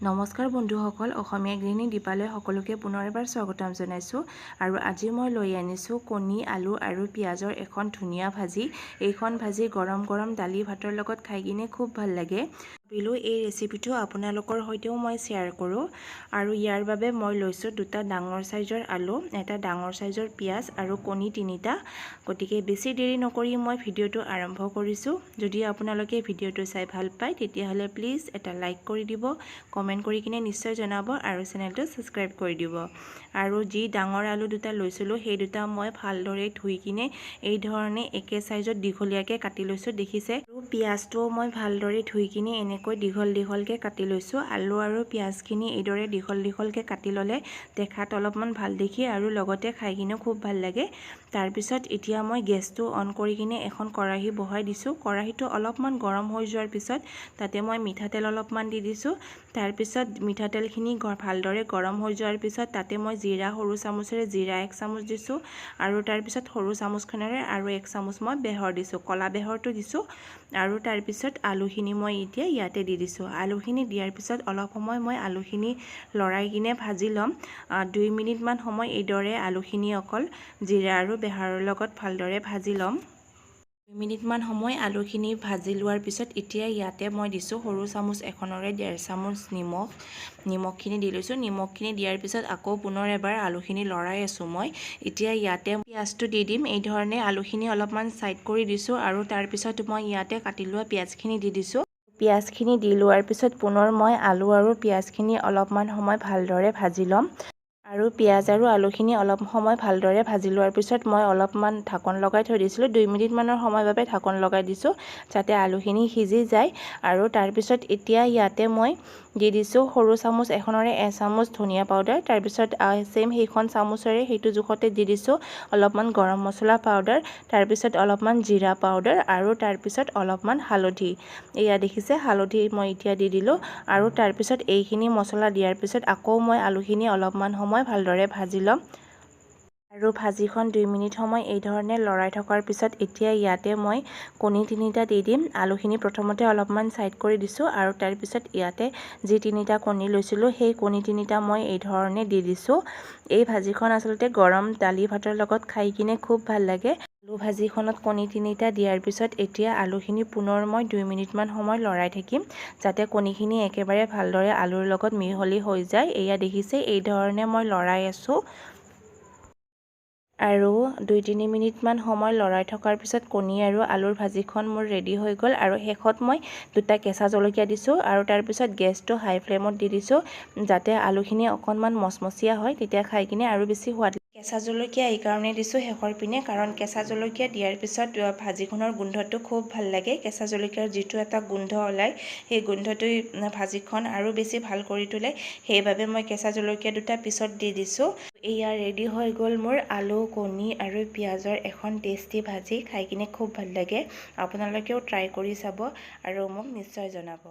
নমস্কাৰ বন্ধুসকল, অসমীয়া গৃহিণী দীপালৈ সকলোকে পুনৰ এবাৰ স্বাগতম জনাইছোঁ। আৰু আজি মই লৈ আনিছোঁ কণী, আলু আৰু পিঁয়াজৰ এখন ধুনীয়া ভাজি। এইখন ভাজি গৰম গৰম দালি ভাতৰ লগত খাই কিনে খুব ভাল লাগে। ভাবিলোঁ এই ৰেচিপিটো আপোনালোকৰ সৈতেও মই শ্বেয়াৰ কৰোঁ। আৰু ইয়াৰ বাবে মই লৈছোঁ দুটা ডাঙৰ সাইজৰ আলু, এটা ডাঙৰ সাইজৰ পিঁয়াজ আৰু কণী 3টা। গতিকে বেছি দেৰি নকৰি মই ভিডিঅ'টো আৰম্ভ কৰিছোঁ। যদি আপোনালোকে ভিডিঅ'টো চাই ভাল পায় তেতিয়াহ'লে প্লিজ এটা লাইক কৰি দিব, কমেণ্ট কৰি কিনে নিশ্চয় জনাব আৰু চেনেলটো ছাবস্ক্ৰাইব কৰি দিব। আৰু যি ডাঙৰ আলু দুটা লৈছিলোঁ সেই দুটা মই ভালদৰে ধুই কিনে এই ধৰণে একে সাইজত দীঘলীয়াকৈ কাটি লৈছোঁ, দেখিছে। আৰু পিঁয়াজটোও মই ভালদৰে ধুই কিনে এনেকৈ দীঘল দীঘলকৈ কাটি লৈছোঁ। আলু আৰু পিঁয়াজখিনি এইদৰে দীঘল দীঘলকৈ কাটি ল'লে দেখাত অলপমান ভাল দেখি আৰু লগতে খাই কিনেও খুব ভাল লাগে। তাৰপিছত এতিয়া মই গেছটো অন কৰি কিনে এখন কেৰাহী বহাই দিছোঁ। কেৰাহীটো অলপমান গৰম হৈ যোৱাৰ পিছত তাতে মই মিঠাতেল অলপমান দি দিছোঁ। তাৰপিছত মিঠাতেলখিনি ভালদৰে গৰম হৈ যোৱাৰ পিছত তাতে মই জিৰা সৰু চামুচেৰে জিৰা 1 চামুচ দিছোঁ। আৰু তাৰপিছত সৰু চামুচখনেৰে আৰু 1 চামুচ মই বেহৰ দিছোঁ, ক'লা বেহৰটো দিছোঁ। আৰু তাৰপিছত আলুখিনি মই এতিয়া ইয়াতে দি দিছোঁ। আলুখিনি দিয়াৰ পিছত অলপ সময় মই আলুখিনি লৰাই কিনে ভাজি ল'ম। 2 মিনিটমান সময় এইদৰে আলুখিনি অকল জিৰা আৰু বেহৰৰ লগত ভালদৰে ভাজি ল'ম। 2 মিনিটমান সময় আলুখিনি ভাজি লোৱাৰ পিছত এতিয়া ইয়াতে মই দিছোঁ সৰু চামুচ এখনৰে 1.5 চামুচ নিমখখিনি দি লৈছোঁ। নিমখখিনি দিয়াৰ পিছত আকৌ পুনৰ এবাৰ আলুখিনি লৰাই আছোঁ মই। এতিয়া ইয়াতে পিঁয়াজটো দি দিম। এই ধৰণে আলুখিনি অলপমান ছাইড কৰি দিছোঁ আৰু তাৰপিছত মই ইয়াতে কাটি লোৱা পিঁয়াজখিনি দি দিছোঁ। পিঁয়াজখিনি দি লোৱাৰ পিছত পুনৰ মই আলু আৰু পিঁয়াজখিনি অলপমান সময় ভালদৰে ভাজি ল'ম। আৰু পিঁয়াজ আৰু আলুখিনি অলপ সময় ভালদৰে ভাজি লোৱাৰ পিছত মই অলপমান ঢাকন লগাই থৈ দিছিলোঁ। 2 মিনিটমানৰ সময় বাবে ঢাকন লগাই দিছোঁ যাতে আলুখিনি সিজি যায়। আৰু তাৰপিছত এতিয়া ইয়াতে মই দি দিছোঁ সৰু চামুচ এখনৰে 1 চামুচ ধনিয়া পাউডাৰ। তাৰপিছত ছেম সেইখন চামুচেৰে সেইটো জোখতে দি দিছোঁ অলপমান গৰম মছলা পাউডাৰ, তাৰপিছত অলপমান জিৰা পাউডাৰ আৰু তাৰপিছত অলপমান হালধি। এয়া দেখিছে, হালধি মই এতিয়া দি দিলোঁ। আৰু তাৰপিছত এইখিনি মছলা দিয়াৰ পিছত আকৌ মই আলুখিনি অলপমান সময় ভালদৰে ভাজি ল'ম। আৰু ভাজিখন 2 মিনিট সময় এই ধৰণে লৰাই থকাৰ পিছত এতিয়া ইয়াতে মই কণী 3টা দি দিম। আলুখিনি প্ৰথমতে অলপমান ছাইড কৰি দিছোঁ আৰু তাৰপিছত ইয়াতে যি 3টা কণী লৈছিলোঁ সেই কণী 3টা মই এই ধৰণে দি দিছোঁ। এই ভাজিখন আচলতে গৰম দালি ভাতৰ লগত খাই কিনে খুব ভাল লাগে। আলু ভাজিখনত কণী 3টা দিয়াৰ পিছত এতিয়া আলুখিনি পুনৰ মই 2 মিনিটমান সময় লৰাই থাকিম যাতে কণীখিনি একেবাৰে ভালদৰে আলুৰ লগত মিহলি হৈ যায়। এয়া দেখিছে, এই ধৰণে মই লৰাই আছোঁ। আৰু 2-3 মিনিটমান সময় লৰাই থকাৰ পিছত কণী আৰু আলুৰ ভাজিখন মোৰ ৰেডি হৈ গ'ল। আৰু শেষত মই 2টা কেঁচা জলকীয়া দিছোঁ আৰু তাৰপিছত গেছটো হাই ফ্লেমত দি দিছোঁ যাতে আলুখিনি অকণমান মচমচীয়া হয়, তেতিয়া খাই কিনে আৰু বেছি সোৱাদ। কেঁচা জলকীয়া এইকাৰণে দিছোঁ শেষৰ পিনে, কাৰণ কেঁচা জলকীয়া দিয়াৰ পিছত ভাজিখনৰ গোন্ধটো খুব ভাল লাগে। কেঁচা জলকীয়াৰ যিটো এটা গোন্ধ ওলায় সেই গোন্ধটোৱে ভাজিখন আৰু বেছি ভাল কৰি তোলে। সেইবাবে মই কেঁচা জলকীয়া 2টা পিছত দি দিছোঁ। এয়া ৰেডি হৈ গ'ল মোৰ আলু, কণী আৰু পিঁয়াজৰ এখন টেষ্টি ভাজি। খাই কিনে খুব ভাল লাগে। আপোনালোকেও ট্ৰাই কৰি চাব আৰু মোক নিশ্চয় জনাব।